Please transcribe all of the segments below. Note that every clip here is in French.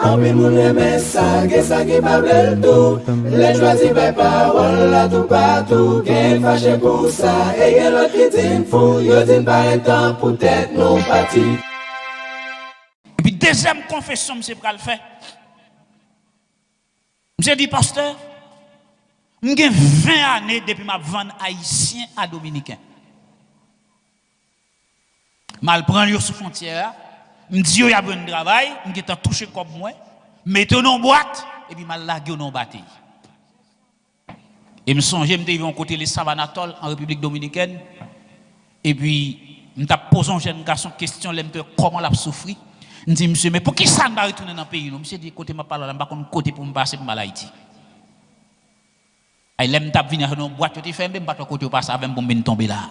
En pile moun reme ça, que ça qui pas bel tout. Les choisis par parole là tout partout. Qu'elle fâche pour ça, et y'en l'autre qui dit fou. Yo dit pas temps pour tête non parti. Et puis deuxième confession, monsieur pral fait. Monsieur dit pasteur, j'ai 20 années depuis ma vente haïtien à dominicain. Mal prendre sur frontière, me dit il y a besoin de travail, me t'en touché comme moi, mettez dans boîte et puis mal lagué dans bâtiment. Et me songe me devant côté les Savanatol en République dominicaine et puis me t'a posé un jeune garçon question comment l'a souffri. Je dis monsieur mais pour qui ça ne va retourner dans le pays nous monsieur dit côté m'a parlé là pas côté pour me passer pour Haïti. Ay lem tap venir dans boîte tu fermé pas côté passer avec pour me tomber là.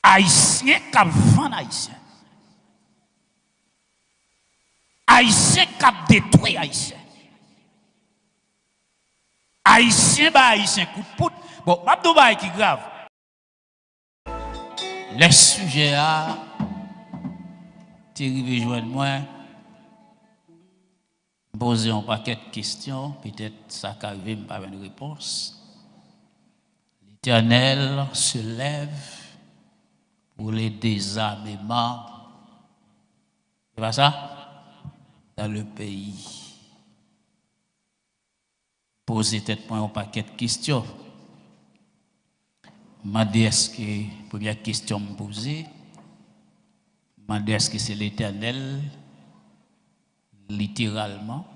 Haïtien qui vend haïtien. Haïtien qui détruit haïtien. Haïtien ba haïtien coup de pout. Bon, m'abdou ba qui grave. Les sujets à t'arriver joindre moi poser un paquet de questions, peut-être ça qu'arrive par une réponse. L'Éternel se lève pour les désarmements. C'est pas ça? Dans le pays. Poser tête point un paquet de questions. M'a dit est-ce que première question me poser, m'a dit est-ce que c'est l'Éternel littéralement,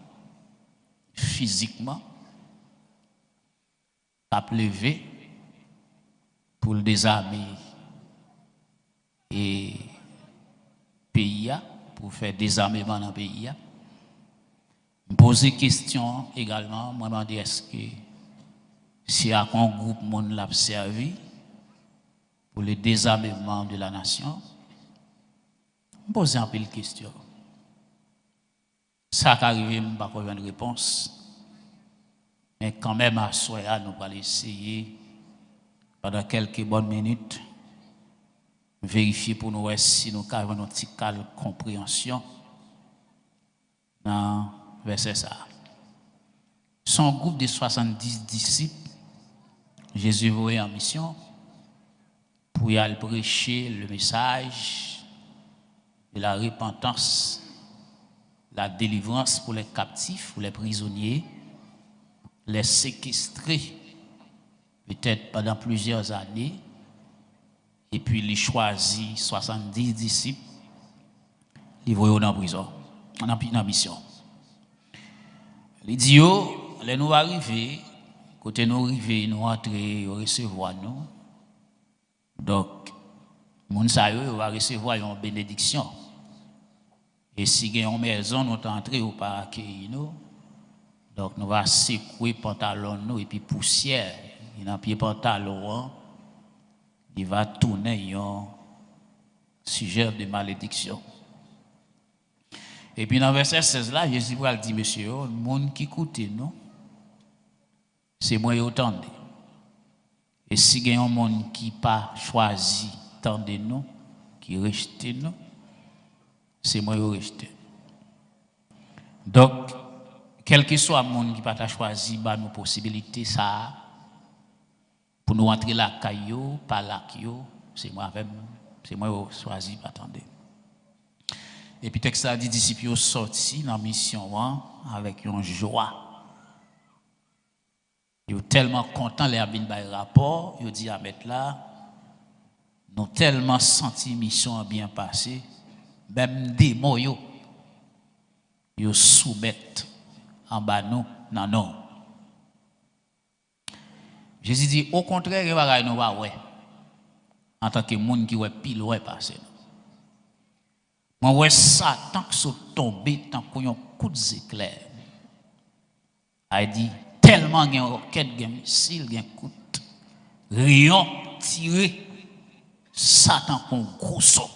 physiquement, a levé pour le désarmer et pays pour faire désarmement dans le pays. Me poser question également, moi me dit est-ce que si à un groupe monde l'a servi pour le désarmement de la nation, me poser un peu de questions. Ça qui arrive, je n'ai pas une réponse. Mais quand même, à soi, nous allons essayer, pendant quelques bonnes minutes, vérifier pour nous si nous avons une petite compréhension dans le verset ça. Son groupe de 70 disciples, Jésus voyait en mission pour y aller prêcher le message de la repentance, la délivrance pour les captifs, pour les prisonniers, les séquestrés, peut-être pendant plusieurs années, et puis il choisit 70 disciples, il voyait en prison, en mission. Il dit, les nous arriver, côté nous arriver, nous entrer, recevoir nous. Donc, moun sa yo va recevoir une bénédiction. Et si il y a une maison, nous entrer ou pas accueillir nous. Donc, nous va secouer pantalon nous et puis poussière. Il a pied pantalon, il va tourner un sujet de malédiction. Et puis dans le verset 16 là, Jésus va dire, monsieur, le monde qui écoute nous, c'est moi qui entendez. Et si il y a un monde qui n'a pas choisi tendez nous, qui rejette nous, c'est moi qui rejette. Donc, quel que soit le monde qui n'a pas choisi, bah, nos possibilités, ça, pour nous entrer la caillou, par la caillou, c'est moi qui choisi, attendez. Et puis, texte a dit, disciples sortis dans la mission avec une joie. Ils sont tellement contents, les abîmes par rapport, ils disent à mettre là, nous avons tellement senti la mission bien passée, même des mots, ils soumettent en bas nous, non. Jésus dit, au contraire, il va nous voir, ouais, en tant que monde qui ouais pile ouais passer. Moi, ouais, Satan qui sont tombés tant qu'on a un coup d'éclair. Il dit, tellement il y a une roquette, il y a un missile, il y a un coup de rayon tiré, Satan qu'on gros saut.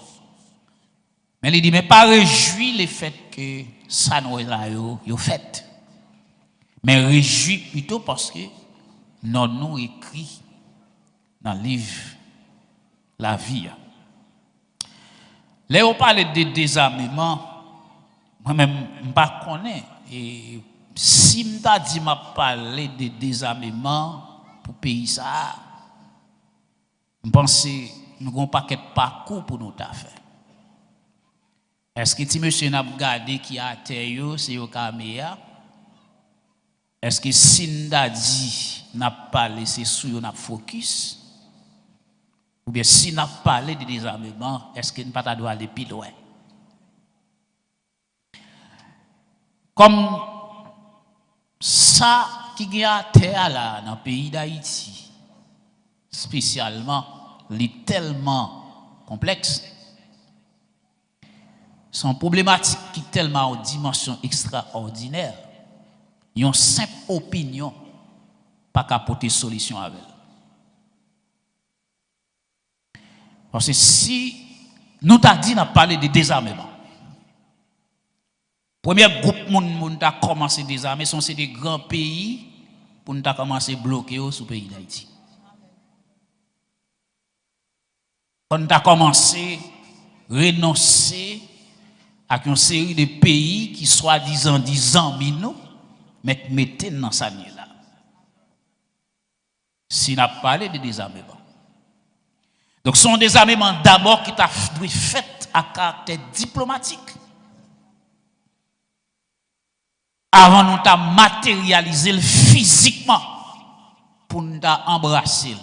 Mais il dit, mais pas réjouir le fait que ça nous est là, il fait. Mais réjouir plutôt parce que nous écrit dans le livre La vie. Là, on parle de désarmement, moi-même, je ne connais pas. Et si je dis m'a parlé de désarmement pour le pays, ça, je pense que nous avons un paquet de parcours pour nous faire. Est-ce que si monsieur n'a pas gardé qui a terre, c'est au caméra? Est-ce que si nous dit n'a pas laissé sur n'a focus? Ou bien si n'a parlé de désarmement, est-ce que nous pas doit aller plus loin? Comme ça qui a terre là dans le pays d'Haïti, spécialement, est tellement complexe. Son problématique qui est tellement en dimension extraordinaire. Une simple opinion pas qu'à porter solution avec elle. Parce que si nous t'a dit n'a parlé de désarmement. Premier groupe moun t'a commencé à désarmer sont des grands pays pour nous t'a commencé à bloquer sur le pays d'Haïti. On t'a commencé à renoncer à une série de pays qui soi-disant disent nous mais mettez dans sa nuit là. Si n'a parlé de désarmement. Donc son désarmement d'abord qui t'a fait à caractère diplomatique. Avant nous t'a matérialisé physiquement pour nous embrasser.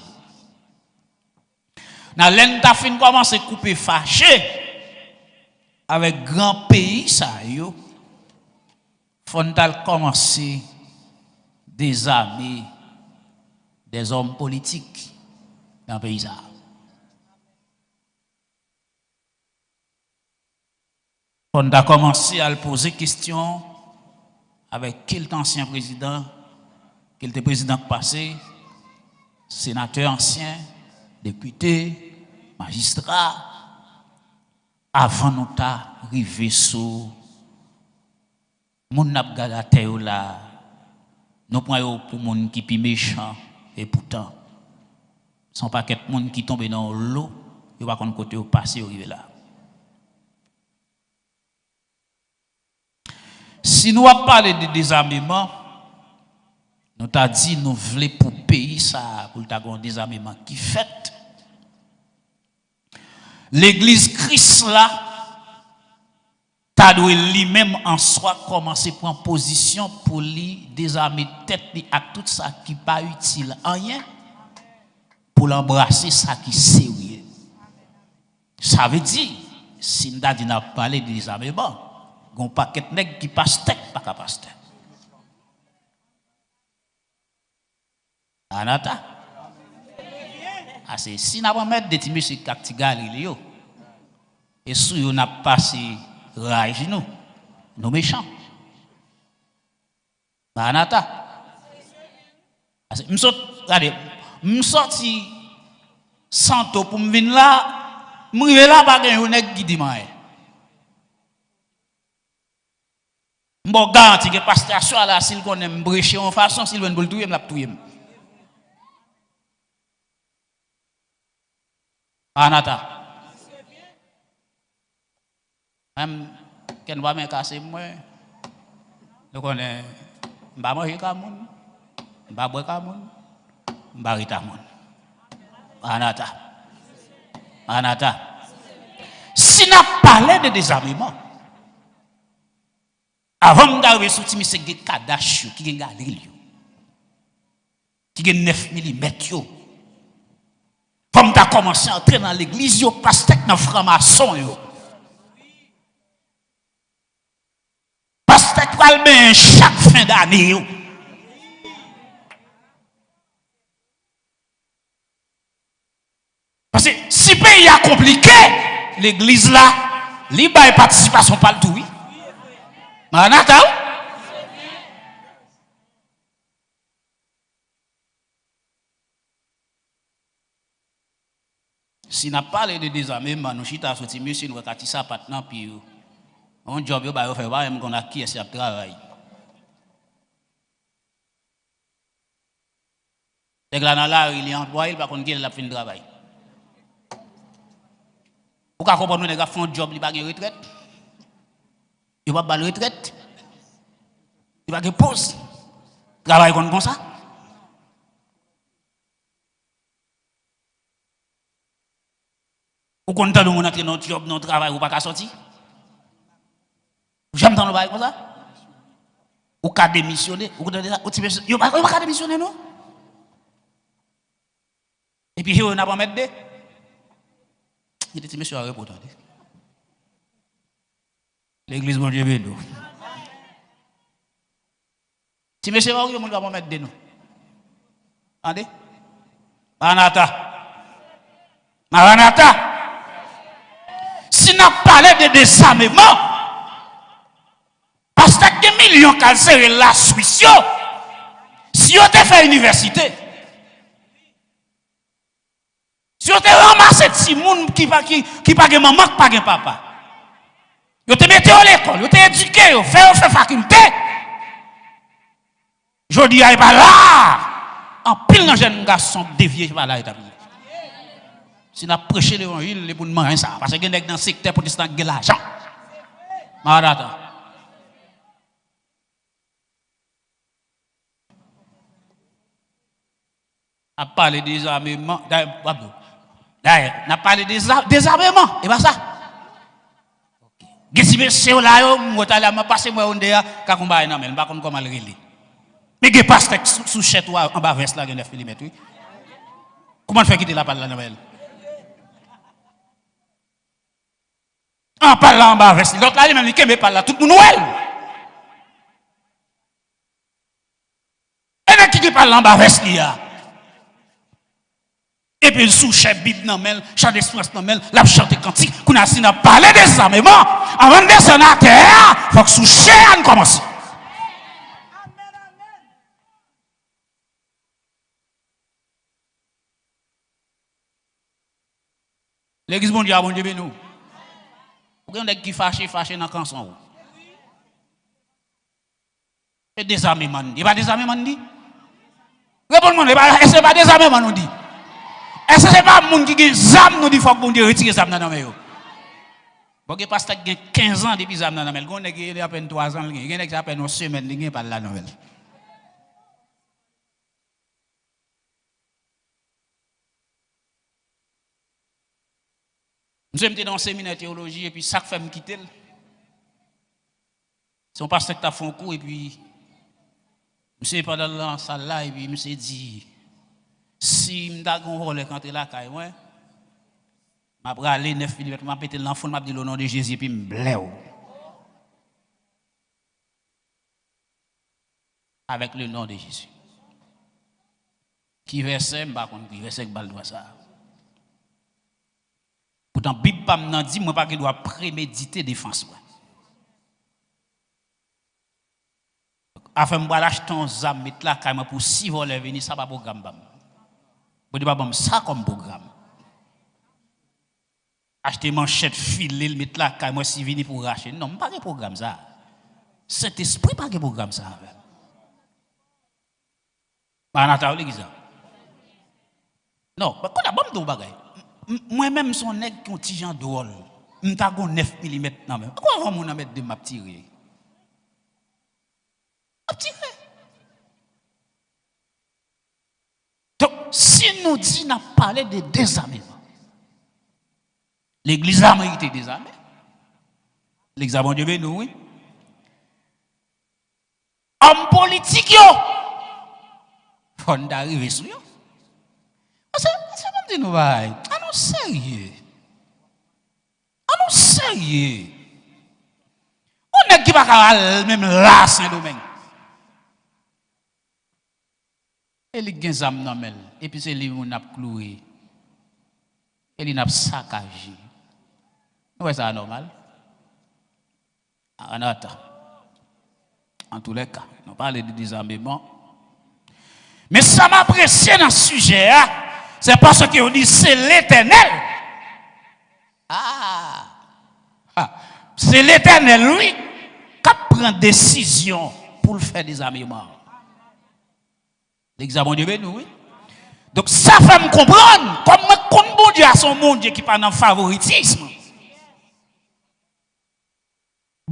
Dans l'en t'a fin commencer à couper fâché avec grand pays ça yo. Fondal commencer désarmer des hommes politiques dans le pays. On a commencé à poser question avec quel ancien président, quel était président passé, sénateur ancien, député, magistrat, avant nous d'arriver sur moun n'a pas la terre là, nous prenons pour moun qui pi méchant et pourtant son paquet moun qui tombe dans l'eau, il va qu'on côté au passé arriver là. Si nous avons parlé de désarmement, nous t'a dit nous voulons pour pays ça pour un désarmement qui fait. L'église Christ là t'as dû lui-même en soi commencer à prendre position pour lui désarmer tête à tout ça qui pas utile rien pour l'embrasser ça qui sérieux. Ça veut dire si nous n'a parlé de désarmement, gon paquet nèg qui passe tête pas capable tête. Anata. Assez si n'a pas mettre des monsieur Katigali yo. Et sous yo n'a passé rage nous méchants. Anata. Regardez, m'sorti santo pour me venir là, m'rive là pas gen nèg qui dit moi. M'bo garanti que pasteur soit là s'il connaît m'brecher en façon s'il veut le touyer m'l'a touyer. Anata. Même ken va me casser moi. Le connaît m'ba manger ka moun, m'ba boire ka moun, m'ba rita moun. Anata. Anata. Si n'a parlé de désarmement avant d'arriver sur Timi, c'est des Kadash qui ont gardé qui ont 9 mm. Comme tu as commencé à entrer dans l'église, yo pasteur dans franc-maçon. Pasteur qui va le chaque fin d'année. Parce que si le pays est compliqué, l'église là, libre et participation pas le tout. Manata. Si n'a parlé de désarmement, nous chita sorti monsieur nous kati ça patnan puis on job yo ba yo faire ba même qu'on a qui est à travail. Dès que là dans la il est employé il pas qu'on qui la fin de travail. Vous comprenez que les gars font un job, ils n'ont pas de retraite. Ils n'ont pas de retraite. Ils n'ont pas de pause. Ils travaillent comme ça. Ou quand on entre dans notre job, dans notre travail, ou pas qu'à sortir. J'aime dans le bail comme ça. Ou qu'à démissionner. Ou pas démissionner, non? Et puis, on n'a pas mettre des. Il était monsieur à reporter. L'église, bon Dieu, béni. Si monsieur va on va mettre des nous. Attendez. Maranatha. Si nous parlons de désarmement, parce que des millions qui serré la Suisse, si on a fait université, si on a ramassé des gens qui pas de maman, qui pas de papa, on te mis à l'école, on t'a éduqué, on fait faculté, je dis, il pas là, en pile de jeunes garçons déviés par là établi. Si nous prêchons l'évangile, les gens mangent ça. Parce que nous sommes dans le secteur protestant qui a l'argent. Maranatha. On a parlé des armements. D'ailleurs, on a parlé des armements. Et pas ça. Si monsieur là, je vais passer moi on est là, quand on va aller dans le pas comment le relire. Mais il passe sous chèque en bas veste là, 9 mm. Comment faire quitter la parole là dans elle? En parlant en bas, l'autre là, il même dit par là, tout le monde Noël. Et qui parle en bas, et puis, sous chef Bible, chant d'espérance, la chante cantique, qu'on a parlé des armements, avant de descendre à terre, il faut que sous chef commence. L'église mondiale, bon Dieu, nous. Vous avez qui fâché dans le canson. Et des armements, il n'y a pas des armements, dit. Répondez-moi, est-ce que ce pas des armements, nous dit? Est-ce que ce n'est pas le monde qui a des armes, nous dit, il faut que vous retiriez les armes dans la main? Vous avez pas 15 ans depuis les armes dans la main. Vous avez à peine 3 ans, vous avez à peine une semaine, vous avez pas la nouvelle. Nous sommes dans un séminaire de théologie et puis ça fait me quitter. C'est un pasteur qui a fait un cours et puis je suis pas dans la salle là et puis je me suis dit si je suis un rôle quand tu es là, je vais aller 9 mm, je vais péter l'enfant, je vais dire le nom de Jésus et puis je me blême. Avec le nom de Jésus. Qui verset, je ne sais pas qui verset que je dois ça. Pourtant, la Bible ne dit pas qu'il doit préméditer défense. Afin de acheter un zam, mettre là, pour 6 volets venir, ça pas programme. Vous dites pas ça comme programme. Acheter manchette filée, mettre là, moi si venir pour racheter. Non, pas de programme ça. Cet esprit pas de programme ça. Maranatha, l'église. Non, quand on a bon bagay. Moi-même, son nègre qui ont petit genre drôle. Je suis 9 mm. Pourquoi on a mettre de ma tirer? Donc, si nous disons, nous parlé de désarmement, l'église a mérité désarmée. L'église a bon Dieu, nous, oui. Homme politique, yo, faut d'arriver sur yo. C'est comme dit nous, ah non, sérieux. Ah non, sérieux. On est qui va même là, Saint-Domingue. Et les gens ont nommé. Et puis c'est lui qui a cloué. Et lui a saccagé. Ouais, c'est normal. En attendant. En tous les cas, on parle de désarmement. Mais ça m'a apprécié dans ce sujet, c'est parce qu'on dit c'est l'Éternel. C'est l'Éternel, lui, qui prend décision pour le faire désarmement. L'examen de Dieu, oui. Donc ça fait me comprendre, comme bon Dieu a son monde qui pas dans le favoritisme.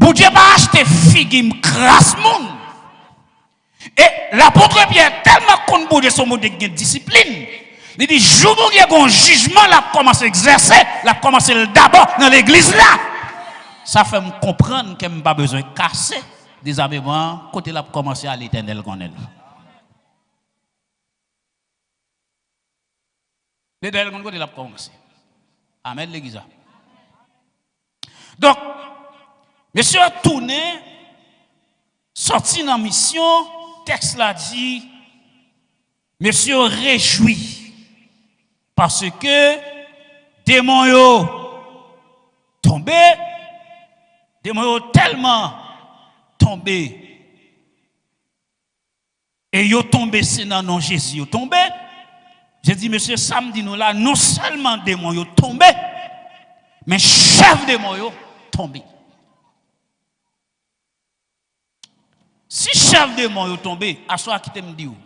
Bon Dieu pas acheté figue crasse moun. Et l'apôtre Pierre tellement qu'on bon Dieu son mot de discipline. Il dit jour où il y a un jugement, l'a commencé à exercer, l'a commencé d'abord dans l'église là. Ça fait me comprendre que je n'ai pas besoin de casser des habillements côté l'a commencé à l'Éternel qu'on est là. L'Éternel côté l'a commencé. Amen l'église. Donc monsieur a tourné sorti dans mission, texte l'a dit monsieur réjoui parce que démon yo tombé, démon yo tellement tombé et yo tombé c'est dans nom Jésus yo tombé. J'ai dit monsieur samedi nous là non seulement démon yo tombé mais chef démon yo tombé. Si chef démon yo tombé, à soi qui t'aime dit ou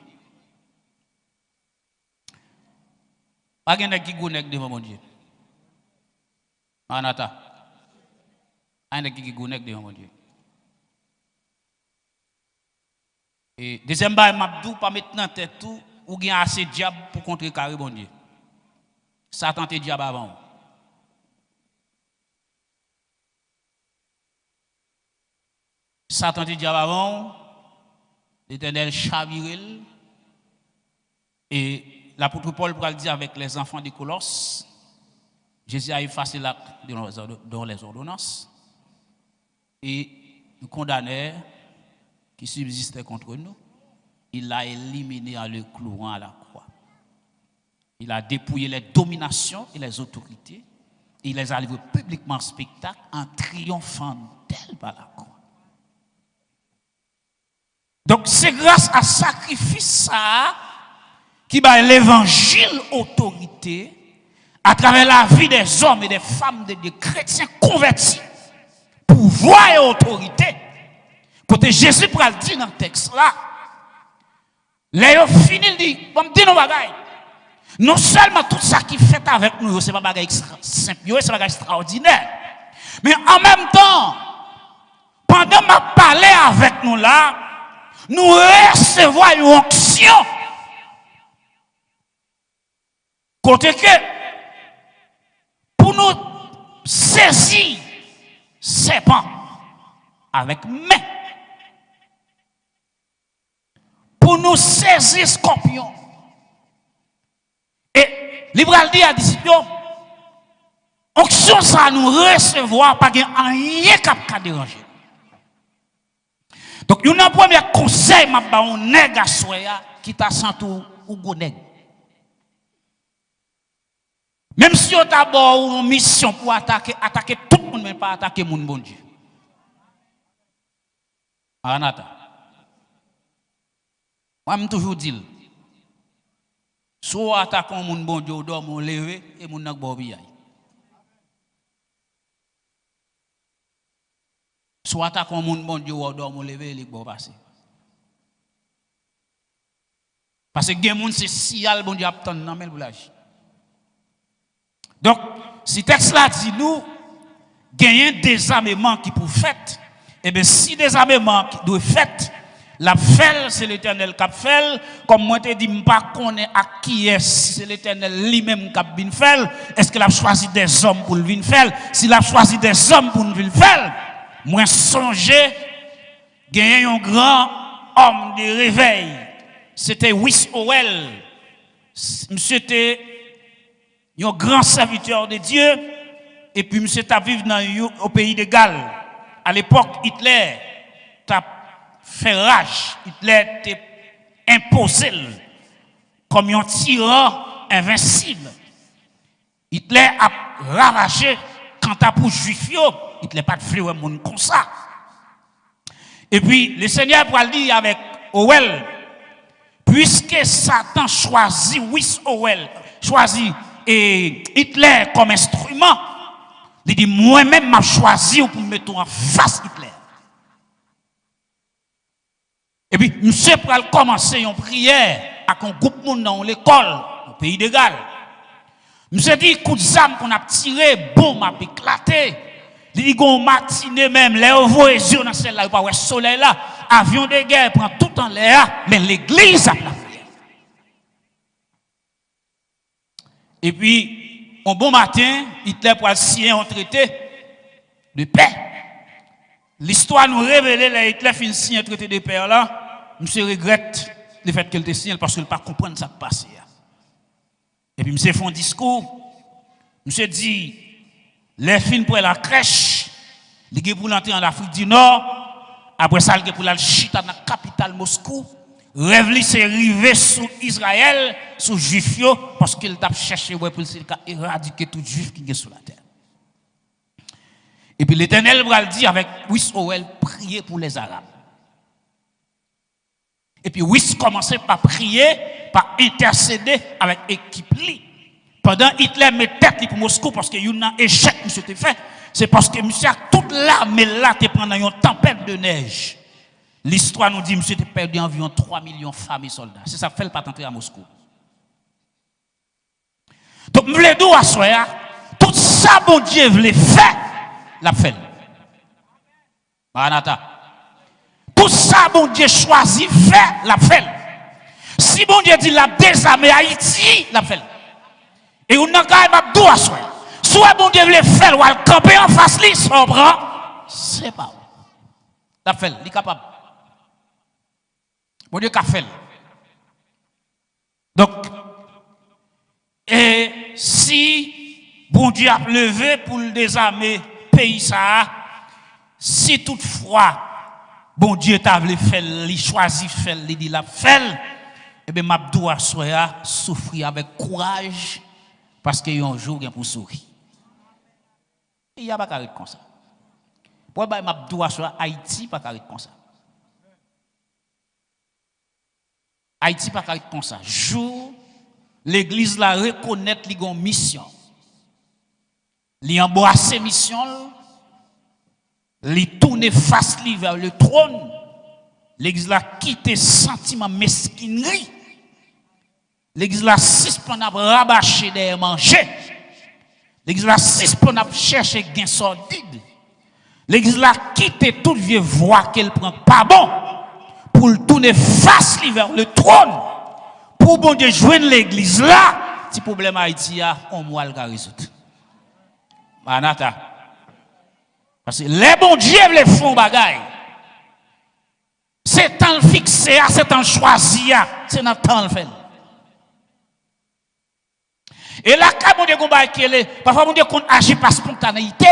pas gen qui gonek devant mon Dieu. Anata. Un qui gonek devant mon Dieu. Et deuxième bail m'abdou pas maintenant tête tout ou gen assez diable pour contrecarrer mon Dieu. Satan te diable avant. Satan te diable avant. L'Éternel chavirel et l'apôtre Paul pourra le dire avec les enfants de Colosse. Jésus a effacé l'acte dans les ordonnances et nous condamnait qui subsistait contre nous. Il l'a éliminé en le clouant à la croix. Il a dépouillé les dominations et les autorités. Il les a livrés publiquement en spectacle en triomphant d'elle par la croix. Donc c'est grâce à ce sacrifice ça qui va l'évangile autorité à travers la vie des hommes et des femmes, des chrétiens convertis, pouvoir et autorité. Côté Jésus pour le dire dans le texte là, là il finit il dit, comme dit nos bagailles. Non seulement tout ça qui fait avec nous, c'est pas bagaille simple, c'est bagaille extraordinaire, mais en même temps, pendant m'a parlé avec nous là, nous recevons une onction. Côté que, pour nous saisir serpent avec main, pour nous saisir scorpion, et l'Ibral dit à disciples, onction ça nous recevoir, pas rien qui déranger. Donc, il y a un premier conseil, ma ba on nèg à soya qui t'a senti ou go nèg. Même si on t'a bon une mission pour attaquer tout le monde, mais pas attaquer mon bon Dieu. Anata. Moi, je toujours dis, soit attaquons mon bon Dieu, ou mon lever et mon nak bobi. Soit attaquons mon bon Dieu, ou mon lever et les bon passer. Parce que gen moun c'est si al bon Dieu attend nan men boulage. Donc, si texte là dit nous, gagner des armements qui pour fait, et bien si des armements qui doivent fait, la fait c'est l'Éternel qui fait, comme moi te dit, je ne sais pas à qui est, c'est l'Éternel lui-même qui a bien fait, est-ce qu'il a choisi des hommes pour le venir faire? S'il a choisi des hommes pour le venir faire, moi songer, gagner un grand homme de réveil, c'était Wis Howell, monsieur était un grand serviteur de Dieu, et puis monsieur t'a vécu au pays de Galles. À l'époque, Hitler t'a fait rage, Hitler t'a imposé comme un tyran invincible. Hitler a ravagé quant à pour juif, Hitler pas de fleur monde comme ça. Et puis le Seigneur pour le dire avec Howell, puisque Satan choisit Wis Howell, choisit et Hitler comme instrument, il dit moi-même m'a choisi pour me mettre en face Hitler. Et puis monsieur pour commencer une prière avec un groupe monde dans l'école au pays de Galles. Monsieur dit coup de zame qu'on a tiré, bombe a éclaté Li gon matinée même, les voyous dans celle là, pas ouais soleil là, avion de guerre prend tout en l'air, mais l'église a la prière. Et puis, un bon matin, Hitler pour signer un traité de paix. L'histoire nous révèle que Hitler fin signer un traité de paix là, monsieur regrette le fait qu'il te signe parce qu'il ne pas comprendre ça qui passe. Et puis monsieur fait un discours, monsieur dit les films pour la crèche, les pour l'entrer en Afrique du Nord, après ça il pour la chita dans la capitale Moscou. Rêve li c'est rivé sous Israël, sous juif parce qu'il t'a cherché pour éradiquer tout juif qui est sur la terre. Et puis l'Éternel va le dire avec Wis Owell, prier pour les Arabes. Et puis Wis commençait par prier, par intercéder avec l'équipe li. Pendant Hitler met tête pour Moscou parce qu'il y a un échec que monsieur fait, c'est parce que monsieur a toute l'armée là te pendant une tempête de neige. L'histoire nous dit que monsieur a perdu environ 3 millions de femmes et soldats. C'est ça fait le pas entrer à Moscou. Donc, je voulais dire à soi, tout ça, bon Dieu voulait faire, l'a fait. Maranatha. Tout ça, bon Dieu choisit faire, l'a fait. Si bon Dieu dit la désarmer Haïti, l'a fait. Et on n'a qu'à dire à soi. Soit bon Dieu voulait faire, ou à camper en face, li, son bras, c'est pas. L'a fait, il est capable. Bon Dieu qu'a fait. Donc, et si bon Dieu a levé pour le désarmer pays ça, si toutefois bon Dieu t'a voulu faire, il choisit faire, il dit la fait, et bien m'abdou a souffrir avec courage parce qu'il y a un jour pour sourire. Il n'y a pas carré comme ça. Pour m'abdou a Haïti pas carré comme ça. Haïti pas comme ça. Jour l'église la reconnaître li gon mission. Li embrasser mission, li tourner face li vers le trône. L'église la quitter sentiment mesquinerie. L'église la suspend à rabâcher des manger. L'église la suspend à chercher gain sordide. L'église la quitter toute vieille voie qu'elle prend pas bon. Pour le tourner face vers le trône, pour bon Dieu joindre l'église là, si problème Haïti a, on va le résoudre. Manata. Parce que les bons dieux les font bagaille. C'est temps fixé, c'est temps choisi, c'est notre temps le fait. Et là, quand bon Dieu parfois bon Dieu agit par spontanéité,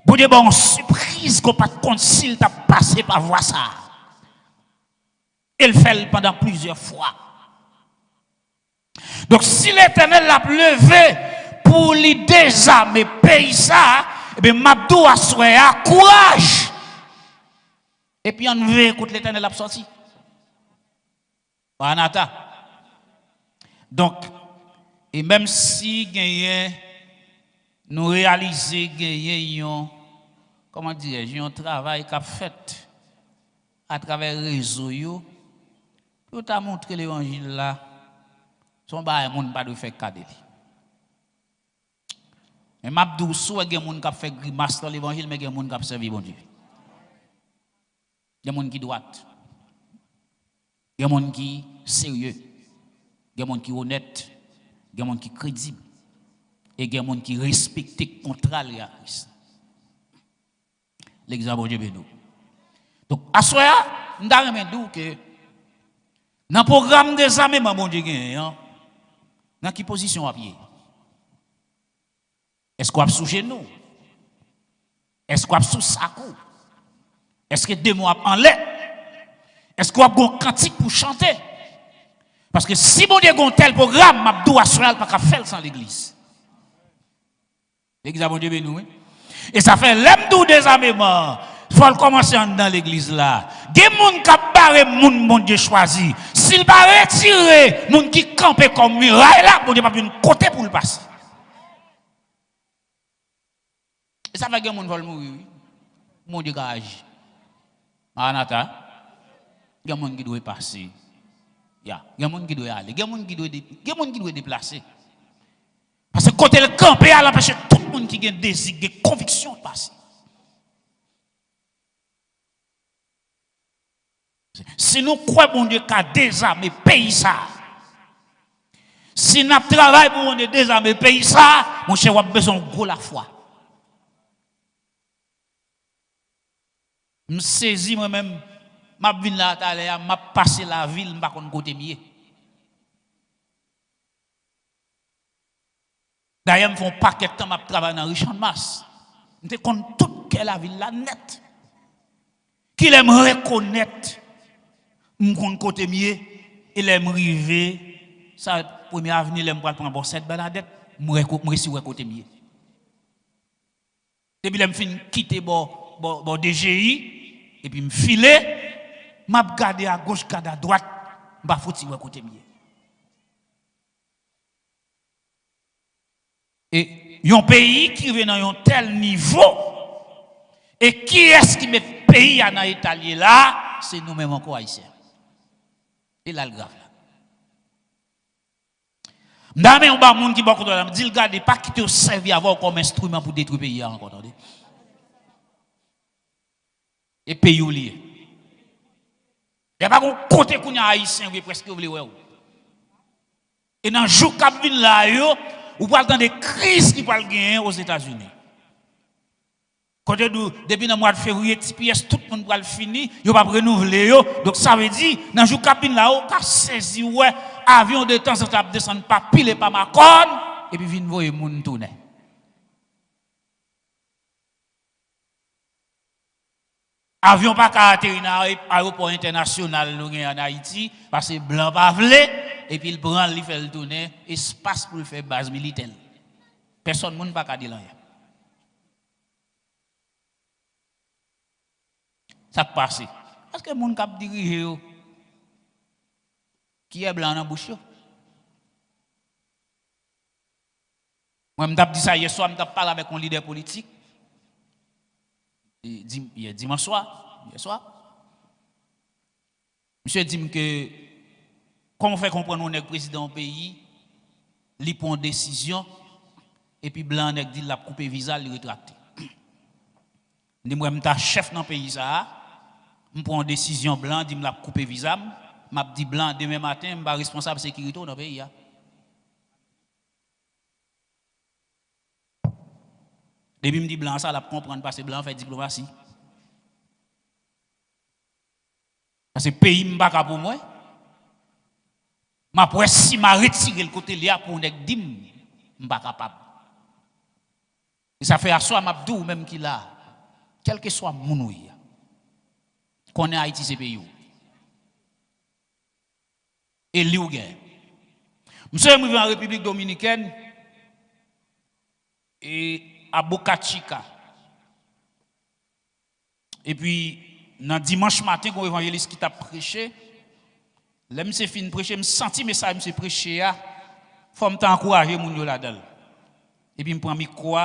bon Dieu bon surprise qu'on pas compte s'il t'a passé par voir ça. Elle fait pendant plusieurs fois. Donc, si l'Éternel l'a levé pour lui désarmer pays ça, eh bien, Mabdou a souhaité courage. Et puis, on veut écouter l'Éternel l'a sorti. Anata. Donc, et même si nous réalisons gagnons, comment dire, un travail qu'a fait à travers les réseaux, tout a montré l'évangile là, son bail monde pas de faire cadeau. Mais m'abdou sou il y a monde qui fait grimace dans l'évangile mais il y a monde qui servi bon Dieu. Il y a monde qui droit. Il y a monde qui sérieux. Il y a monde qui honnête. Il y a monde qui crédible. Et il y a monde qui respecte contrat à Christ. L'exemple bon Dieu bénou. Donc à soya, nous avons que dans le programme des armées, mon Dieu, dans quelle position à pied? Est-ce qu'on a sous genou? Est-ce qu'on a sous sacou? Est-ce que deux mois en l'air? Est-ce qu'on a un cantique pour chanter? Parce que si mon Dieu a un tel programme, Mabdou a pas faire sans l'église. L'église a bon Dieu bénou. Et ça fait l'emdou des armements. Il faut commencer dans l'église là. Des gens qui barré moun bon Dieu choisi. S'il va retirer moun qui camper comme muraille là, bon Dieu pas une côté pour le passer. Et ça fait que moun veulent mourir. Mon Dieu agi. Maranatha. Il y a moun qui doit passer. Il y a moun qui doit aller. Il y a moun qui doit déplacer. Parce que côté le camper à l'empêcher tout le monde qui a désir, des convictions passées. Si nous croyons bon Dieu qu'a désarmé pays ça, si nous travaillons pour mon Dieu désarmer pays ça, mon cher, on a besoin de gros la foi. Je saisis moi-même, je viens là, je passe la ville, je ne sais pas côté mieux. D'ailleurs, je fais un paquet de temps, je travaille dans Richard Mass. Je compte toute la ville là net. Qu'il aime reconnaître, je compte côté mieux, il aime arriver, sa première avenue, il aime prendre bon cette Bernadette, je suis côté mieux. Depuis que je finis quitter bon DGI, et puis me filer, je regarde à gauche, regarde à droite, je vais foutre côté mieux. Et un pays qui vient dans un tel niveau, et qui est-ce qui met le pays à l'état là, c'est nous-mêmes encore haïtiens. Et là, le grave. M'dame on ba moun qui beaucoup de dit regardez pas quitter au servir avoir comme instrument pour détruire le pays encore attendez. Et pays ou lié. Il y a pas qu'on côté qu'on haïtien qui presque voulez ouais. Et dans jour cap vinn là yo, ou pas dans des crises qui parlent gagner aux États-Unis. Côté depuis le mois de février, TPS, tout le monde va le finir, il va pas renouveler. Donc ça veut dire, dans le jour cabine là, on a saisi, ouais, avion de temps en temps, descend pas pile par ma corne, et puis vient voir les gens tourner. Avion pas caractérisé dans l'aéroport international en Haïti, parce que blanc pas vle, et puis il prend, il fait le tourner, espace pour faire base militaire. Personne ne peut pas dire rien. Ça passe. Est-ce que les gens qui dirigent qui est blanc dans la bouche? Moi, je me dis ça hier soir, je parlé avec un leader politique. Dimanche soir, hier soir. Monsieur dit que, comment faire comprendre qu'on est président du pays, il prend une décision, et puis blanc dit qu'il a coupé visa, il rétracté. Je dis, moi, je suis chef dans le pays, je prends une décision blanc, je dis, je vais couper visa, je dis blanc, demain matin, je suis responsable de la sécurité dans le pays. Depuis je me dis blanc, ça, je comprendre parce que blanc fait diplomatie. Parce que le pays n'est pas pour moi. Je si je retire le côté là pour ne dire, je ne suis pas capable. Et ça fait à soi, je dis, même qu'il a, quel que soit mon nom, qu'on est Haïti, c'est pays. Et lui, je suis arrivé en République dominicaine et à Boca Chica. Et puis, dans dimanche matin, quand l'évangéliste qui t'a prêché, là, je suis fini de prêcher, je me sens mais ça, je me prêché, il faut m'encourager mon yo là-dedans. Et puis, je prends le micro,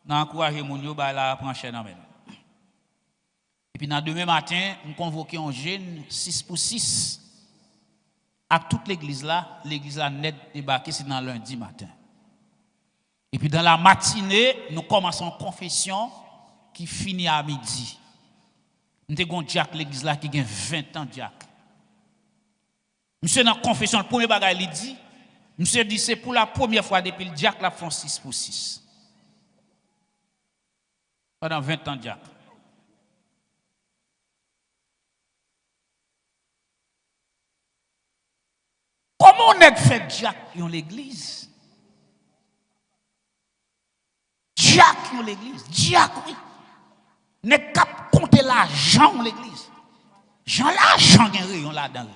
j'encourage mon yo, là, prends chaîne en main. Et puis, dans demain matin, je convoqué un jeune 6 pour 6 à toute l'église là net débarqué, c'est dans lundi matin. Et puis, dans la matinée, nous commençons une confession qui finit à midi. Nous avons Jack l'église là qui a 20 ans, Jack. Monsieur, dans la confession, le premier bagage, il dit, monsieur dit, c'est pour la première fois depuis le Jack la font 6 pour 6. Pendant 20 ans, Jack. Comment on a fait Jack dans l'église? Jack dans l'église. Jack, oui. N'est pas compter l'argent dans l'église. Jean l'argent gagne rayon là-dedans.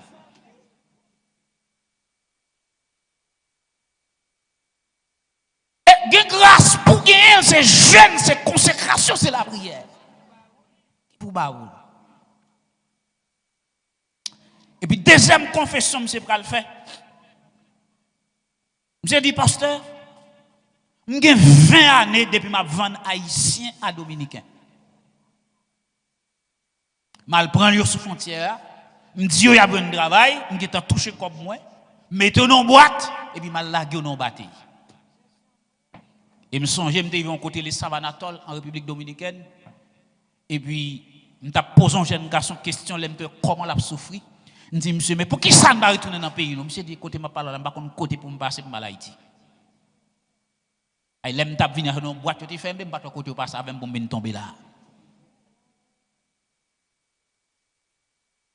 Et grâce pour gagner, c'est jeûne, c'est consécration, c'est la prière. Pour baoul. Et puis deuxième confession, monsieur pral fait. Monsieur dit pasteur, j'ai 20 années depuis ma vente haïtien à dominicain. Mal prend yo sous frontière, me dit yo y a un travail, me dit touché comme moi, mettez dans boîte et puis mal lagué dans bataille. Et me songeais, me devais côté les Savanatol en République Dominicaine. Et puis, me t'a posé un jeune garçon question, comment l'a souffri. Je dis, monsieur, mais pour qui ça ne va retourner dans le pays? Monsieur dit, côté ma parole, je ne vais pas côté pour me passer pour Haïti. Et là, je suis venu dans une boîte, je fais, je ne vais pas côté pour passer avec pour me tomber là.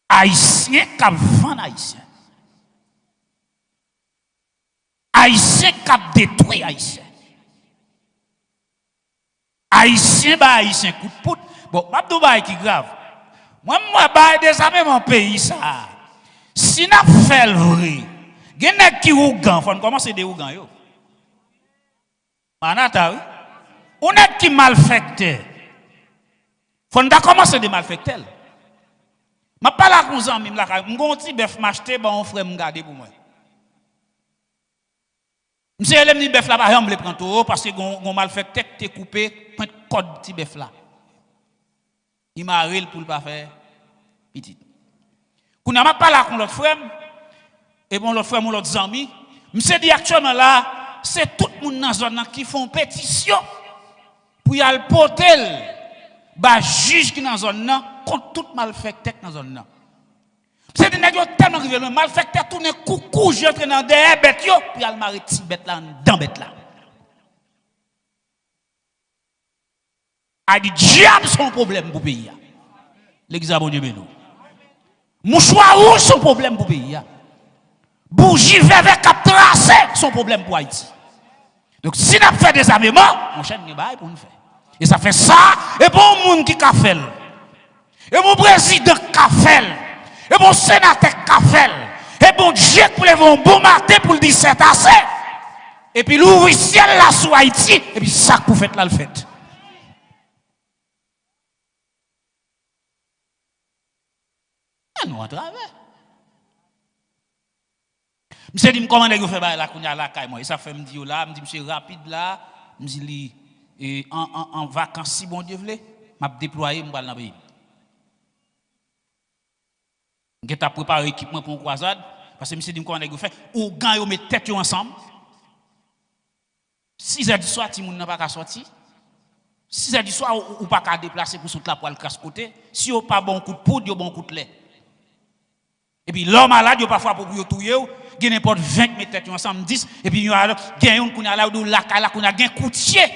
Haïtien qui vend Haïtien. Haïtien qui détruit Haïtien. Haïtien, bah Haïtien coup de pout. Bon, ma douba qui grave. Moi, bah des amis mon pays ça. Si n'a fait le vrai, gen qui ougan, faut commencer des ougan yo. Manata oui. On est qui malfecté. Faut commencer des malfectés. Ma pas la comme ça même la m'gon ti bœuf m'acheter bon on frère m'garder pour moi. Monsieur elle me bœuf là pas on me prend tout parce que gon malfecté t'es coupé point code ti bœuf là. Il m'a rel pour pas faire petit. Qu'on n'a pas là avec l'autre frère et bon l'autre frère mon l'autre ami, monsieur dit actuellement là, c'est tout le monde dans zone qui font pétition pour y aller porter ba juge qui dans zone là contre tout malfecteur dans zone là. C'est des nèg tellement arrivé le malfecteur tourner coucou je traîne dans derrière bête yo puis al marrer ti bête là dans bête là. A dit diable son problème pour pays. L'église bon Dieu bénou. Mouchoir rouge son problème pour pays. Bougie vert cap tracé son problème pour Haïti. Donc si n'a fait des armements, mon chaîne ne bail pour nous faire. Et ça fait ça et bon monde qui ka fait. Et mon président ka fait. Et mon sénateur ka fait. Et bon Dieu pour les bon matin pour le 17 assez. Et puis l'ouvrir ciel là sur Haïti et puis ça pour faire là le fait. Nous à travers. Monsieur dit comment vous faites là qu'on a la caille moi et ça fait me dire là me dit monsieur rapide là me dit en vacances si bon Dieu veut m'a déployer me dans le pays. Je t'a préparé équipement pour une croisade parce que monsieur dit comment vous faites ou gang yo met tête ensemble. 6h du soir ti moun n'a pas ka sortir. 6h du soir ou pas ka déplacer pour sous la poêle casse côté. Si ou pas bon coup de poudre, yo bon coup de lait. Et puis l'homme malade, il parfois pour vous touyer, il y a n'importe 20 mètres ensemble 10 et puis il y a un qui a là où la qu'on a un coutier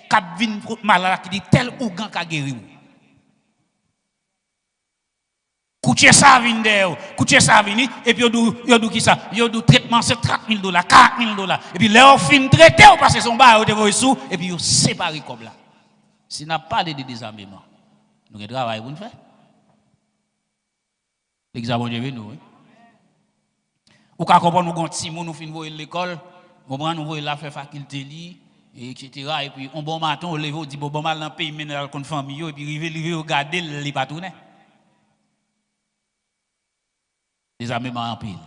qui vient malade qui dit tel ou gan qui guéri. Coutier ça vient d'ailleurs, coutier ça vient et puis il dit qui ça, il dit traitement c'est $30,000, $40,000 et puis là on fin traité ou passer son bar au sous et puis il séparé comme là. Si n'a pas de désarmement, nous travail pour nous faire. L'examen de nous. Ou quand on nous gonti nous fin voir l'école, on prend nous voir la faire faculté li etc. et puis on bon matin on lève on dit bon mal dans pays mais dans la famille et puis river regarder les pas tourner. Les armements en pile.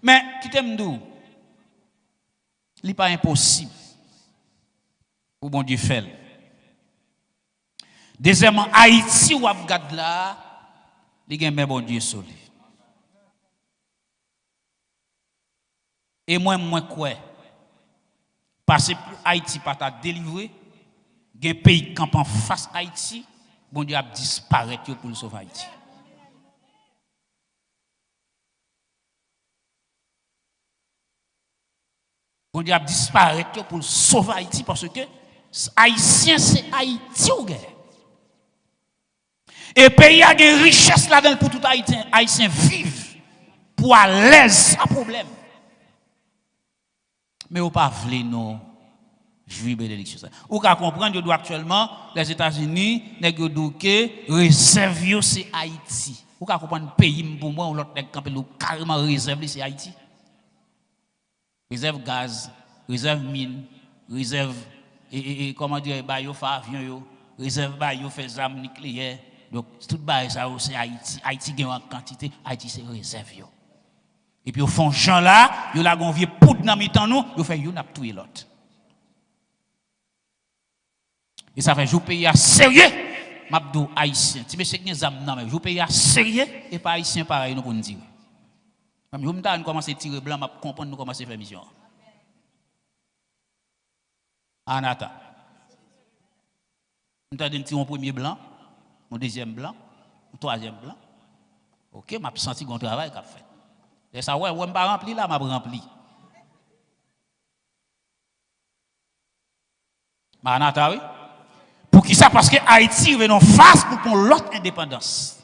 Mais qui t'aime d'où? Il pas impossible pour bon Dieu faire. Deuxièmement Haïti ou Afgad là il y a un bon Dieu sur lui. Et moi quoi? Parce que Haïti pas ta délivré, il y a un pays qui en face Haïti, bon Dieu a disparu pour le sauver Haïti. Bon Dieu a disparu pour le sauver Haïti parce que Haïtien c'est Haïti ou guerre. Et le pays a une richesse là-dedans pour tout Haïtien vivre pour à l'aise sans problème. Mais vous pas voulez non juger l'élection. Vous pouvez comprendre que actuellement les États-Unis nèg dit que réserve c'est Haïti. Vous pouvez comprendre pays pour moi l'autre nèg camper carrément réserve c'est Haïti. Réserve gaz, réserve mine, réserve et comment dire bayo fa avion yo, réserve bayo fait armes nucléaires. Donc, tout le ça c'est Haïti. Haïti gagne en quantité, Haïti c'est réserve. Et puis, au fond, gens là, ils ont vieux poudre dans mi-temps nous, ils font yon ap touye l'autre. Et ça fait jou pays à sérieux, m'abdou haïtien. Si monsieur gen zam nan mais jou pays à sérieux et pas haïtien pareil nous pour nous dire. Même jou m'ta commencer tirer blanc, m'a comprendre nous commencer faire mission. Anata. Nous avons dit mon premier blanc, mon deuxième blanc, mon troisième blanc. OK, m'a senti qu'on travail qu'a fait. Et ça ouais, pas rempli là, m'a rempli. Manata oui. Pour qui ça? Parce que Haïti est en face pour qu'on l'autre indépendance.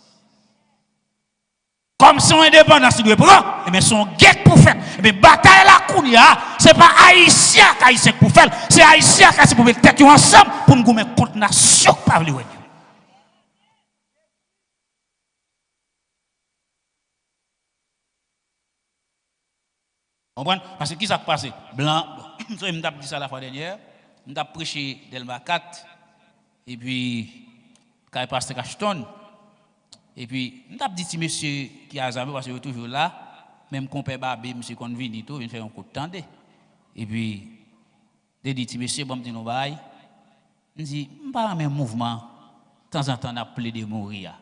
Comme son indépendance doit prendre, mais son guette pour faire. Mais bataille la kounia, c'est pas haïtien qui pour faire, c'est haïtien qui pour mettre tête ensemble pour nous mettre contre nation pas vle. Comprenez? Parce que qui ça passé? Blanc, je m'ai dit ça la fois dernière, m'ai prêché Delma 4 et puis quand pasteur Cacheton. Et puis, nous avons dit, monsieur qui a jamais, parce qu'il est toujours là, même compère Babé, monsieur Convinito, il fait un coup de temps. Et puis, il dit, monsieur, bon, je dis, il dit, je ne pas un mouvement, de temps en temps, on a plaidé de mourir.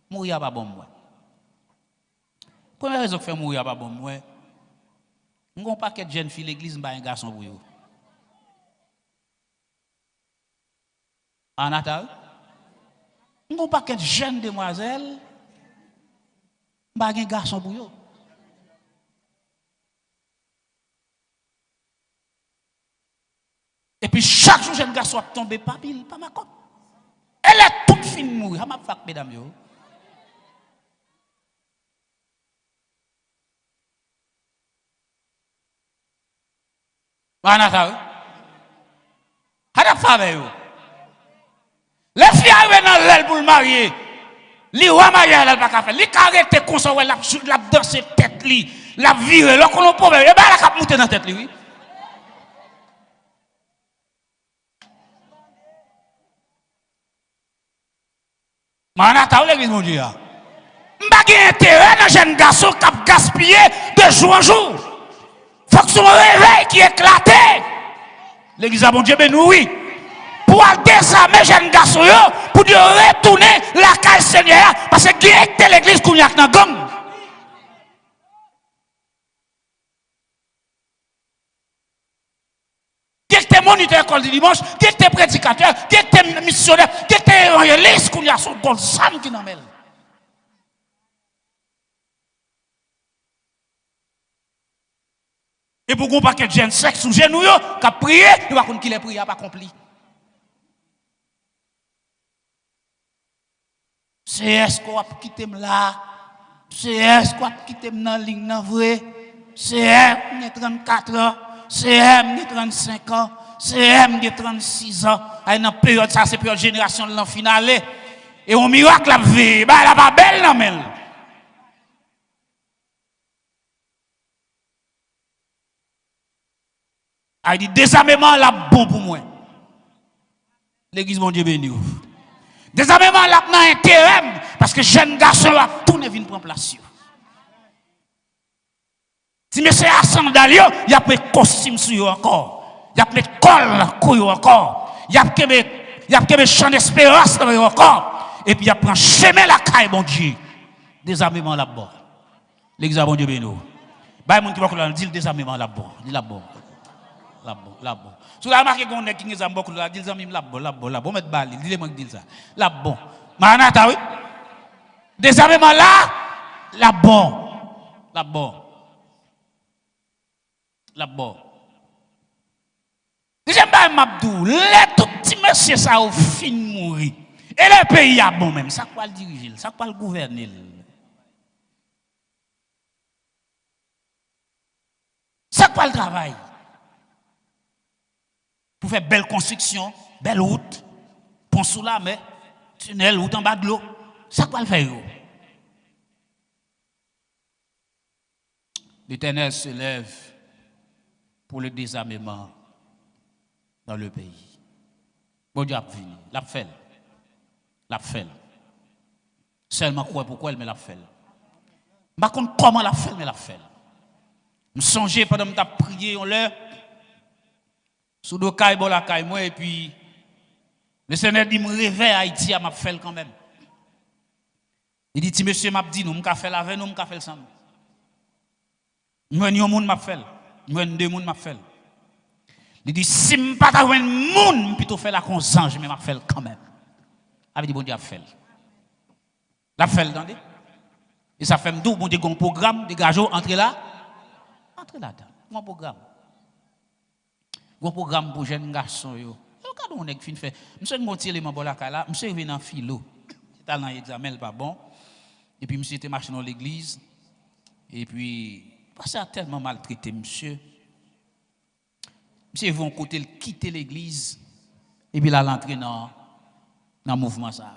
Mourir pas bon, moi. Première raison que fait mourir pas bon, moi, nous n'avons pas de jeunes filles l'église, nous un garçon pour eux. En attendant, nous n'avons pas de jeunes demoiselles, nous n'avons pas de garçon pour eux. Et puis chaque jour, jeune garçon a tombé pas pile, pas ma compte. Elle est toute fine mourir. Je vais mesdames. Yo. Les filles arrivent dans l'aile pour le marier. Li wa marier elle pas faire. Li arrêter comme ça la danser tête li, la virer, là qu'on problème. Et ben la cap monter dans tête li oui. Manata ou l'église mon Dieu. M'pa gen intérêt dans jeune garçon qui a gaspillé de jour en jour. Faut que son réveil qui éclaté. L'église mon Dieu ben oui. Pour désarmer jeune garçon pour dire retourner la caille Seigneur parce que directe l'église qu'on y a dans gang. Directe moniteur école du dimanche, directe prédicateur, directe missionnaire, directe évangéliste qu'on y a son gol sam qui n'en mêle. Et pour qu'on pas que jeune sexe ou jeune qui a prié, il va qu'on qu'il ait prié pas accompli. C'est est-ce qu'on va quitter là? C'est est-ce qu'on va quitter dans la ligne dans vrai? C'est est 34 ans, c'est est 35 ans, c'est est 36 ans. À une période ça c'est période génération de l'an finale et au miracle la vie, bah la pas belle non mais. A dit désarmement la bon pour moi. L'église mon Dieu béni. Désarmement là n'a intérêt parce que jeune garçon a tourné vinn prendre place. Si monsieur a sandales, il a pris costume sur encore. Il a pris col couille encore. Il a pris champ d'espérance encore et puis il a pris chemin la caille mon Dieu. Désarmement là-bas. L'église mon Dieu béni. Bah mon qui va dire désarmement là-bas, dit là-bas. Là-bas. Si vous avez remarqué qu'on est qui nous a beaucoup là, dit amis là-bas, bon mettre balle, dis-le-moi que dit ça. Là-bas. Manata oui. Désarmement là-bas. Deuxième bail Mabdou, les tout petits messieurs ça au fin mourir. Et le pays a bon même, ça quoi le diriger, ça quoi le gouverner. Ça quoi le travail? Pour faire belle construction, belle route, pont sous la mer, tunnel, route en bas de l'eau. Ça quoi le faire? L'Éternel se lève pour le désarmement dans le pays. Bon Dieu a venu, l'a fait. Seulement quoi pourquoi elle me l'a fait. Par contre comment l'a fait mais l'a fait. Je songeais pendant que je prié en l'air. Sous le caille, bon la caille, moi, et puis, le Seigneur dit, me réveille Haïti, m'a fait quand même. Il dit, monsieur, m'a dit, nous, m'a fait la veille, nous, m'a fait le sang. Moi, un monde m'a fait. Moi, deux monde m'a fait. Il dit, si je ne pas un monde, plutôt faire la consange, mais je fait quand même. Avec dit, bon Dieu, fait. La fait, attendez. Et ça fait d'où, bon Dieu, un programme, dégagez, entrez là. Entrez là-dedans. Mon programme. Un programme pour jeunes garçons. Regardez, on est fin fait. Monsieur, mon petit élément, là, monsieur vient en philo. C'est dans l'examen, pas bon. Et puis, monsieur était marché dans l'église. Et puis, parce a tellement maltraité, monsieur. Monsieur vont côté quitter l'église. Et puis, là, l'entrée dans le mouvement, ça.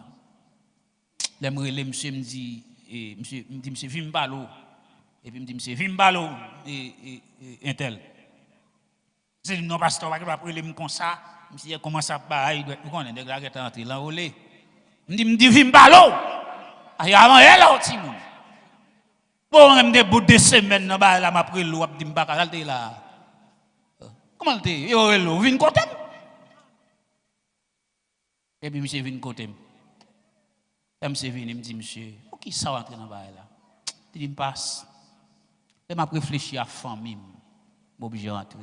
L'aimerait, monsieur me dit, monsieur, viens m'balo. Et puis, me dit, monsieur, viens m'balo. Et un tel. C'est non, pasteur, pas après les comme ça. Monsieur, comment ça va? Il doit connaître des gars qui sont entrés là, olé. Me dit, viens m'balo. Aïe, avant, elle, là, petit monde. Bon, on me bout de semaines, là, m'a pris l'eau, dit, m'baka, là. Comment t'es? Yo, hello, viens côté. Et puis, monsieur, viens côté. Monsieur vient, il me dit, monsieur, qui ça va entrer dans le bail là? Il dit, me passe. Il m'a réfléchi à la famille, je obligé de rentrer.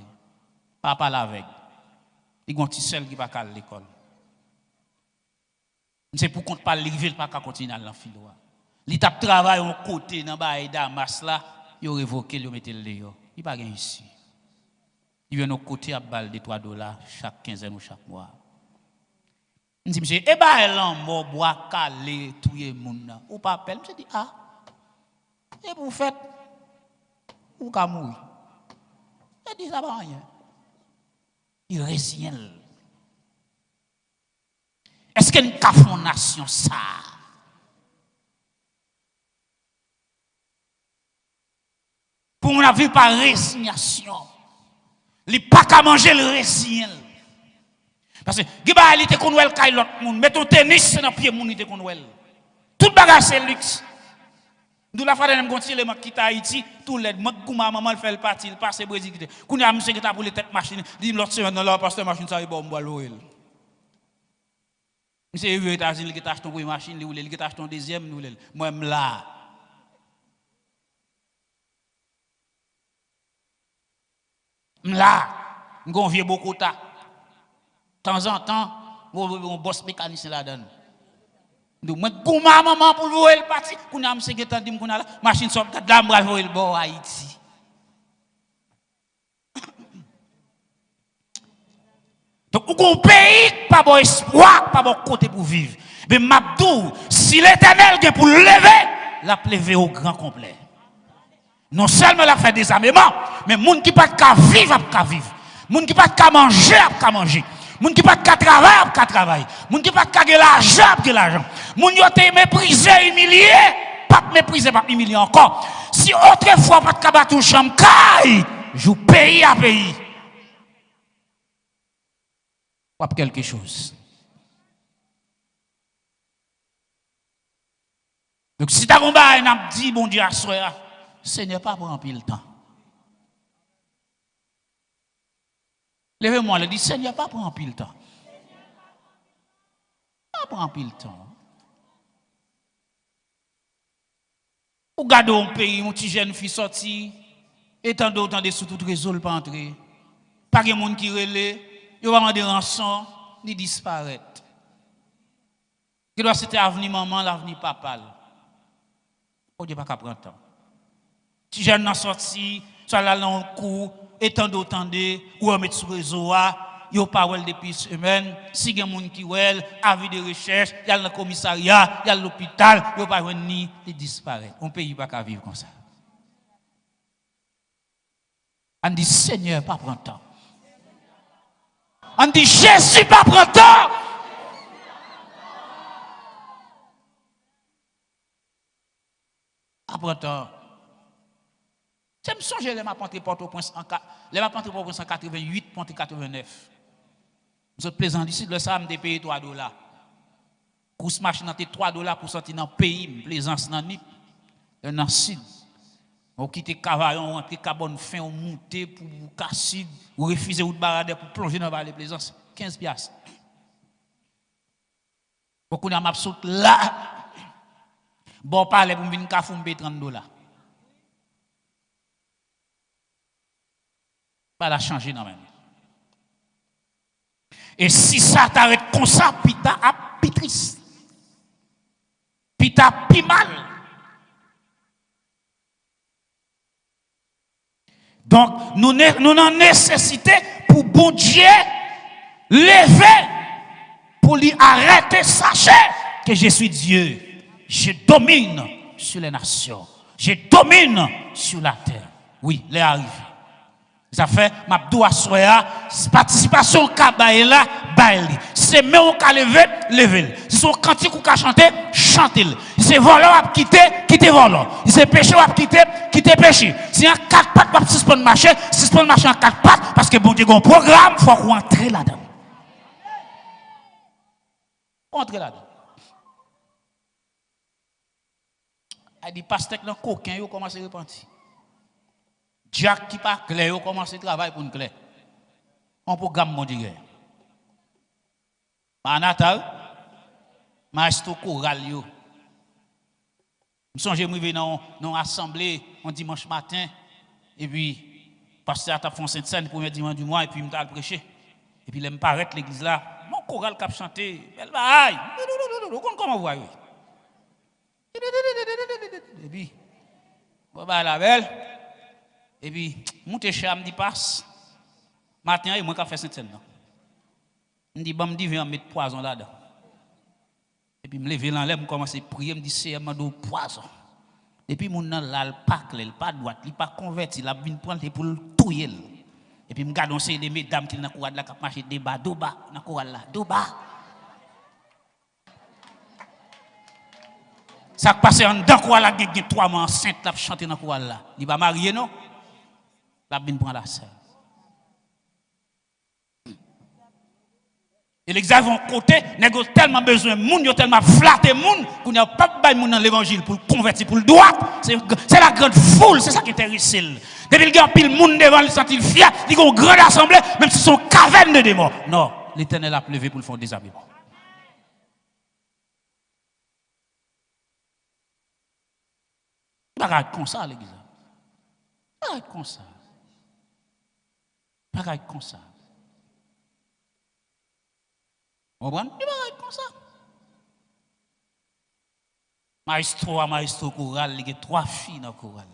Papa avec. Il y a un petit seul qui va à l'école. C'est pour qu'on ne parle de pas qu'à continuer à l'enfilo. Il tape travail au côté dans bail Damas là, il a révoqué, il a mis le dehors. Il pas gain ici. Il vient au côté à balle de $3 chaque quinzaine ou chaque mois. Je dis, monsieur, eh bien, elle en mort, bois, calé, tout le monde. Ou pas appel. Je dis, ah, et vous faites, ou qu'à mourir. Je dis, ça va rien. Il résigne. Est-ce qu'il y a une cafonnation, ça? Pour mon avis, par résignation. Il n'y a pas qu'à manger le résigne. Parce que, il était qu'on ouel kay l'autre monde, mais ton tennis dans pied moun était qu'on ouel. Tout bagage c'est luxe. D'où la frère me continue le quitte Haïti, tout l'aide, moi maman le fait le parti, il passe Brésil. Qu'on a monsieur qui t'a pour les têtes machine, dit l'autre semaine dans la pasteur machine ça est bon bois l'oil. Monsieur aux États-Unis qui t'achète une machine, il qui t'achète une deuxième, moi même là. Là, on vieux beaucoup ta. De temps en temps, on bosse mécanicien là-dedans. Donc, moi, comment maman pour louer le parti? Qu'on a monsieur qui t'a dit qu'on a la machine sort de la bravo le bon Haïti. Donc, on pays pas bon espoir, pas bon côté pour vivre. Mais Mabdou, si l'Éternel vient pour lever, la lever au grand complet. Non seulement la fait des armements, mais moun qui pas qu'à vivre, qu'à vivre. Moun qui pas qu'à manger, qu'à manger. Moun qui pas qu'à travailler, qu'à travailler. Moun qui pas qu'à gagner l'argent, qu'à l'argent. Moun qui été méprisé, humilié, pas méprisé, pas humilié encore. Si autrefois pas qu'à battre chambre, caille, joue pays à pays. Pas quelque chose. Donc si tu as un bail, n'a dit bon Dieu à soi, Seigneur pas prendre pile temps. Levez-moi, le dit Seigneur pas prendre pile temps. Pas prendre pile temps. Ou garder un pays, mon petit jeune fille sorti, et tant d'autres des sous tout réseau pas entrer. Pas de monde qui relève, il va demander rançon, ni disparaître. Qui doit c'était avenir maman, l'avenir papa. On dit pas qu'à prendre temps. Si jeune n'a sorti, soit là dans le coup, et tant d'autres ou on met sur le réseau, il n'y a pas depuis semaine, si il y a des gens qui ont avis de recherche, il y a le commissariat, il y a l'hôpital, il n'y a pas ni de disparaître. On ne peut pas vivre comme ça. On dit Seigneur, pas prendre temps. On dit Jésus, pas prendre temps. Pas prendre temps. Je me songe les m'a rentré Port-au-Prince en 88, Port 89. Vous êtes plaisant d'ici, le ça me payé $3. Course machine a $3 pour sortir dans le pays, plaisance dans NIP, dans le sud. On quitte Cavaillon, on rentre Cabonne fin, on monte pour casser, ou refuser ou de barader pour plonger dans la plaisance. 15 piastres. Beaucoup de m'a saute là. Bon, parler pour venir kafou $30. Pas la changer non même. Et si ça t'arrête comme ça, puis t'as pi triste. Puis t'as pi mal. Donc, nous avons nécessité pour bon Dieu lever, pour lui arrêter, sachez que je suis Dieu. Je domine sur les nations. Je domine sur la terre. Oui, les arrivé. Ça fait, Mabdou Assoya, participation Kabaye là, baili. C'est même on ka lever. Si son cantique ou ka chanter, chantez-le. Si c'est volant à quitter volant. Si c'est péché ou à quitter péché. Si un 4 pattes, pas suspendre marcher en 4 pattes, parce que bon Dieu, un programme, faut qu'on entre là-dedans. Entre là-dedans. Il dit, pasteur, dans coquin, il commence à repentir. Jack qui pas clair, il commence à travailler pour une clair. On programme mon Dieu. Natal, maestro choral yo. Je songe me dans une assemblée un dimanche matin et puis pasteur a fait une scène premier dimanche du mois et puis me prêcher. Et puis il me paraît l'église là, mon choral qui a chanté, belle baille. Comment vous voyez? Et puis bah la belle. Et puis mon cher me dit passe. Matin et moi qui fait cette scène là. Me dit me dit viens mettre poison là-dedans. Et puis me lever dans l'air, me commencer à prier, me dit c'est un poison. Et puis mon nan là pas clair, pas droite, il pas converti, il a vinn prendre pour le touyer. Et puis me garde on c'est des mesdames qui dans courade là qui marcher débat doba dans courade là, doba. Ça passe en dedans courade là, il y a 3 mois enceinte là chanter dans courade là. Il va marier non? La vinn prendre la sœur. Et l'église vont côté, n'a tellement besoin de monde, ils tellement flatté monde, qu'on n'a pas de monde dans l'évangile pour le convertir pour le droit. C'est la grande foule, c'est ça qui intéresse. Depuis qu'il y a pile monde devant, il sent fier, il y a une grande assemblée, même si c'est une caverne de démons. Non, l'Éternel a plevé pour le faire déshabillement. Pas comme ça, l'église. Pas comme ça. Pas comme ça. Vous comprenez? Il va être comme ça. Maestro choral, il y a 3 filles dans le choral.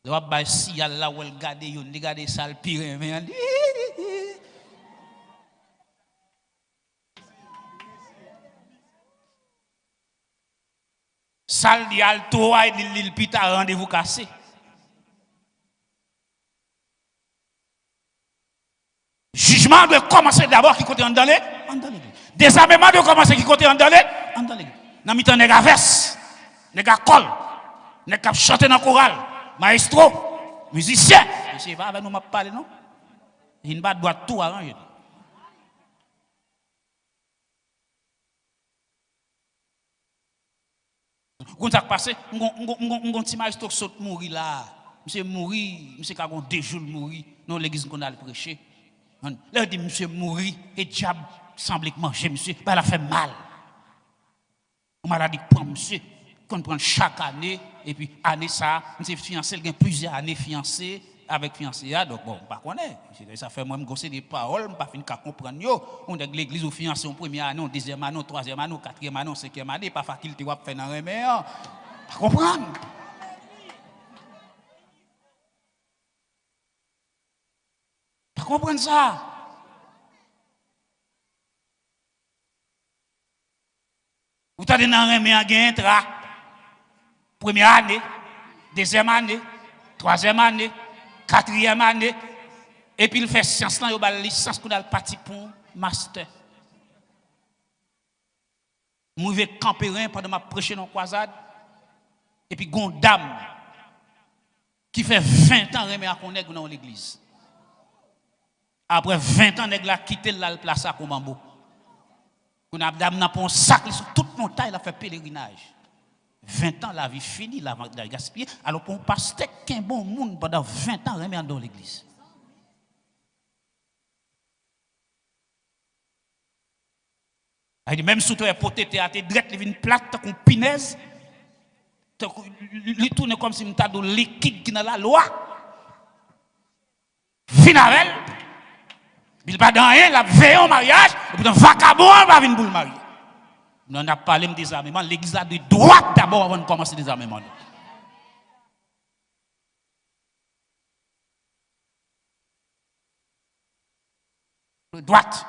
Il y a des si là où elle garde, il garde ça le pire. Sal di alto, il dit pita rendez-vous cassé. Jugement doit commencer d'abord qui côté en dans l'église. Désarmement doit commencer qui côté en dans l'église. Dans mi-temps nèg averse, nèg col, nèg cap chanter dans chorale, maestro, musicien. Monsieur va avec nous m'a parler non? Il ne doit tout arranger. Quand ça passe, on petit maestro saute mourir là. Monsieur mourir, monsieur ka gon 2 jours mourir dans l'église qu'on a prêcher. Là, dit monsieur mourir et diable semble manger monsieur, bah la fait mal. On m'a dit prend monsieur, qu'on prend chaque année et puis année ça, monsieur fiancé, il y a plusieurs années fiancé avec fiancé donc bon, pas connaît. Ça fait moi me gosser des paroles, pas fin qu'à comprendre yo. On de l'église au fiancé en première année, deuxième année, troisième année, quatrième année, cinquième année, pas faculté ou faire dans remède. Pas comprendre. Comprendre ça. Vous avez dans un remède à première année, deuxième année, troisième année, quatrième année, et puis il fait science là, il a licence qu'on a le parti pour master. Moi je vais camper pendant ma prêcher dans croisade, et puis une dame qui fait 20 ans remède à connaître dans l'église. Après 20 ans, nèg la quitté la place à Komambo. On a dame n'a pas un sac sur toute montagne, il a fait pèlerinage. 20 ans la vie finie, la gaspillé. Alors pour un pasteur qui est un bon monde pendant 20 ans remet dans l'église. Même si tu es poté théâtre direct, il vient plate comme pinaise. Il tourne comme si tu as de liquide qui est dans la loi. Finalement, Puis il pas dans rien, la veille au mariage, et puis un vagabond va venir pour le marier. Nous avons parlé de désarmement, l'église a de droite d'abord avant de commencer le désarmement. De droite.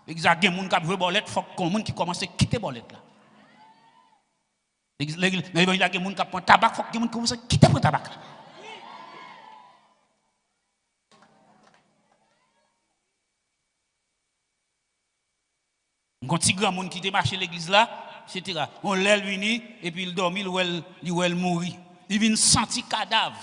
L'église a des gens qui veulent bolette, il faut que les gens qui commencent à quitter bolette là. L'église a des gens qui prennent tabac, il faut que les gens commencent à quitter le tabac. Quand petit grand monde qui était marché l'église là, etc. On l'a venu et puis il dormit, il mourit. Il vient sentir cadavre.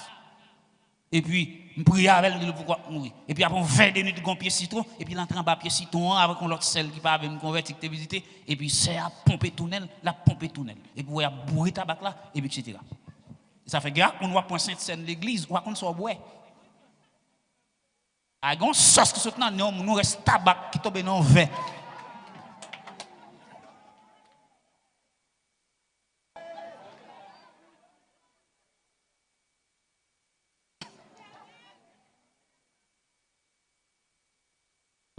Et puis il prie avec lui pourquoi mourir. Et puis après 20 minutes de pied citron et puis il entre en bas pied citron avec l'autre celle qui pas avec me converti qui visité et puis c'est à pomper tunnel, la pomper tunnel. Et puis il a bourré tabac là et puis etc. Ça fait gars on voit point Sainte-Seine l'église, on va qu'on soit bois. A gon sauce qui saute dans nous reste tabac qui tombe dans verre.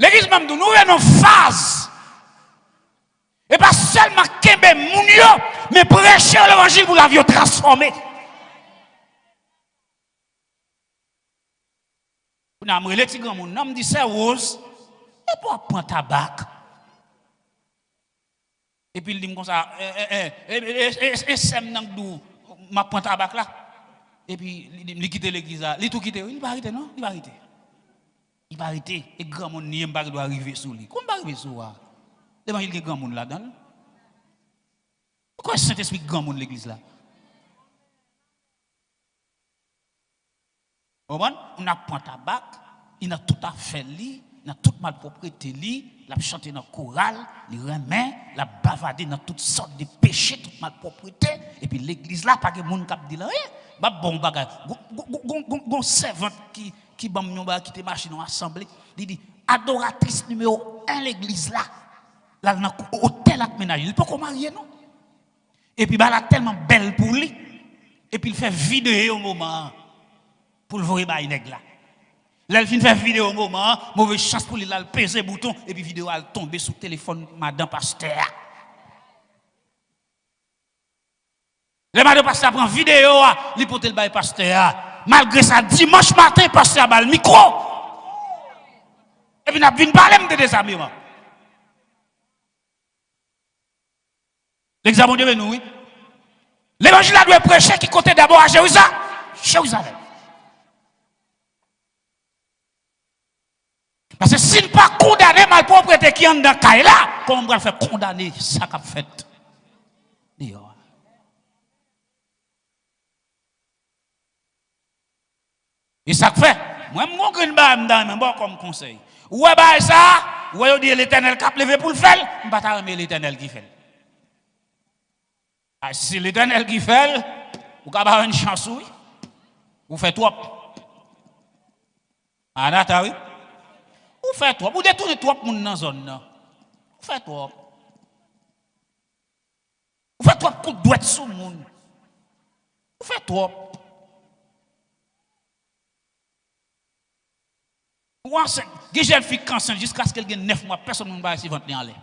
L'église même nous avons une phase. Et pas seulement Kembe Mounio, mais prêcher l'évangile pour la vie transformée. Vous avez les petits grands monde, nous dit c'est rose, et pour prendre tabac. Et puis il dit comme ça, et c'est maintenant ma prendre tabac là. Et puis il quitte l'église là, il tout quitte, il va arrêter non, il va arrêter. Il va arrêter et grand monde n'y pas doit arriver sur lui. Comment va arriver sur lui? L'évangile est grand monde là-dedans. Pourquoi Saint-Esprit grand monde l'église là? On a point tabac, il a tout à fait lui, il a toute malpropreté lui, il a chanté dans le choral, il remet, il a bavardé dans toutes sortes de péchés, toute malpropreté et puis l'église là pas que monde cap dit là, bah bon bagage. Gon servante qui bam nyomba qui te marché dans assemblée, il dit adoratrice numéro 1 l'église là. Là dans hôtel ak ménage, il peut pas marier non. Et puis bah là tellement belle pour lui et puis il fait vidéo au moment pour le voir ba nèg là. Là il fin faire vidéo au moment, mauvaise chance pour lui là, il peser bouton et puis vidéo elle tomber sous téléphone madame pasteur. Le madame pasteur prend vidéo, il porte le bail pasteur. Malgré ça, dimanche matin, pasteur a le micro. Et puis, il a venu parler de désarmement. L'examen de nous, oui. L'évangile doit prêcher qui comptait d'abord à Jérusalem. Parce que s'il n'est pas condamné mal propriété qui est dans le cas là, comment on va faire condamner ça qu'a fait? Et ça fait, moi, je ne sais pas comme conseil. Ouais, bah ça, ouais, dit l'Éternel qui a levé pour le faire, je ne vais pas aimer l'Éternel qui fait. Si c'est l'Éternel qui fait, vous avez une chance, oui. Vous faites trop. Ah, Nata, oui. Vous faites trop. Vous détournez trop pour dans la zone. Vous faites trop. Vous faites trop pour doit sous le monde. Vous faites trop. Des jeunes filles enceintes jusqu'à ce qu'elles aient 9 mois, personne ne va essayer de vendre en l'air.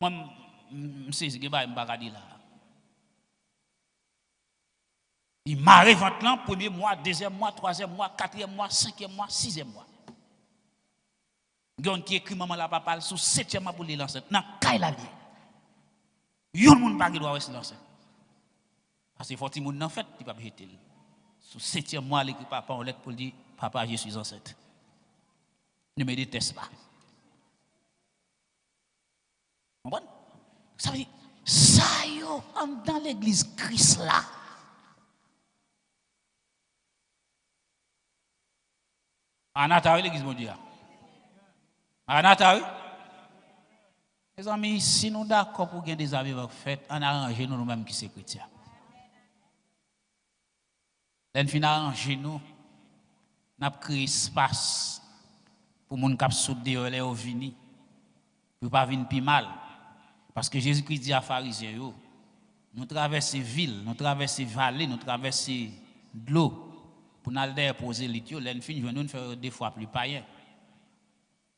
Moi, je sais ce que je vais dire là. Il m'a vente là, premier mois, deuxième mois, troisième mois, quatrième mois, cinquième mois, sixième mois. Il y a qui écrit maman la papa sous septième mois pour les lancer. Dans le la vie. Il y a un monde qui doit rester lancer. Parce que faut que les gens en fait, ils ne peuvent pas jeter. Sous septième mois, l'écrit papa en lettre pour dire papa, je suis enceinte. Ne me déteste pas. Vous comprenez? Ça veut dire, ça y est, dans l'église Christ là. Anata, l'église mondiale. Anata, les amis, si nous sommes d'accord pour gagner des amis faites, on arrange nous-mêmes qui sommes chrétiens. L'en fin arranger nous, n'a créé espace pour moun k'ap soudé les au vini, pour pas venir plus mal. Parce que Jésus-Christ dit à pharisiens yo, nous traversons ville, nous traversons vallée, nous traversons de l'eau. pour nous déposer litio, l'en fin je nous faire des fois plus païen.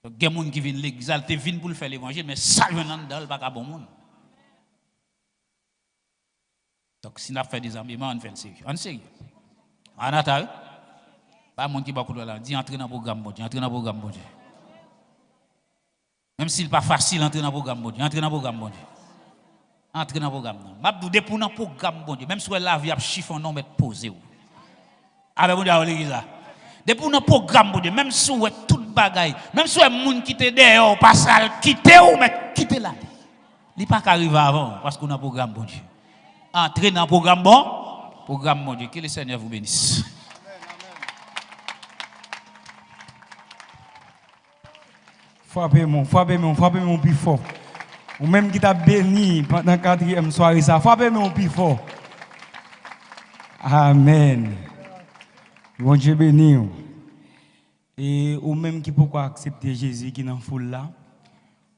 Donc il y a des gens qui viennent l'exalter, viennent pour le faire l'évangile, mais ça je n'en donne pas bon monde. Donc si on a fait des amis, on fait le sérieux. On sérieux. En attendant, pas monde qui va couler là, dit entrer dans le programme bon Dieu, entrer dans le programme bon Dieu. Même s'il n'est pas facile entrer dans le programme bon Dieu, entrer dans le programme bon Dieu. Entrer dans le programme. Mabdou dépôt dans le programme bon Dieu, même si la vie a chiffon non mettre posé ou. Avec mon Dieu l'église là. Dépôt dans le programme bon Dieu, même si vous tout bagaille, même si vous monde qui te dehors, pas ça quitter ou mais quitter là. Il pas qu'arriver avant parce qu'on a un programme bon Dieu. Entrer dans le programme bon Dieu, que le Seigneur vous bénisse. Frappez-moi plus fort. Ou même qui t'a béni pendant la 4e soirée, ça. Frappez-moi plus fort. Amen. Bon Dieu béni. Et ou même qui pourquoi accepter Jésus qui est dans la foule là,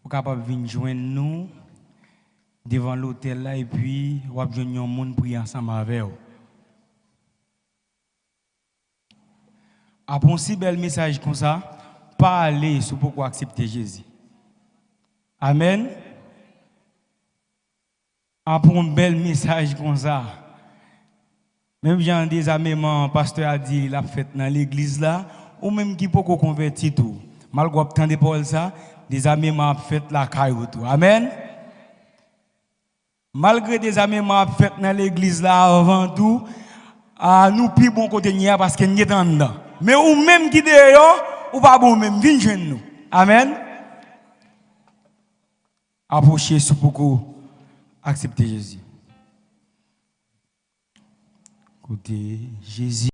ou capable de venir joindre nous devant l'hôtel là et puis ou joindre un monde prier ensemble avec vous. Après un si bel message comme ça, pas aller sur pourquoi accepter Jésus. Amen. Après un bel message comme ça, même Jean désarmement, pasteur a dit, il a fait dans l'église là, ou même qui peut convertir tout. Malgré tant de paroles ça, désarmement a fait la caille tout. Amen. Malgré désarmement a fait dans l'église là avant tout, nous plus bon côté parce que nous sommes dedans. Mais ou même qui dehors, ou pas bon même, viens joindre nous. Amen. Approchez sur pourquoi accepter Jésus. Côté Jésus.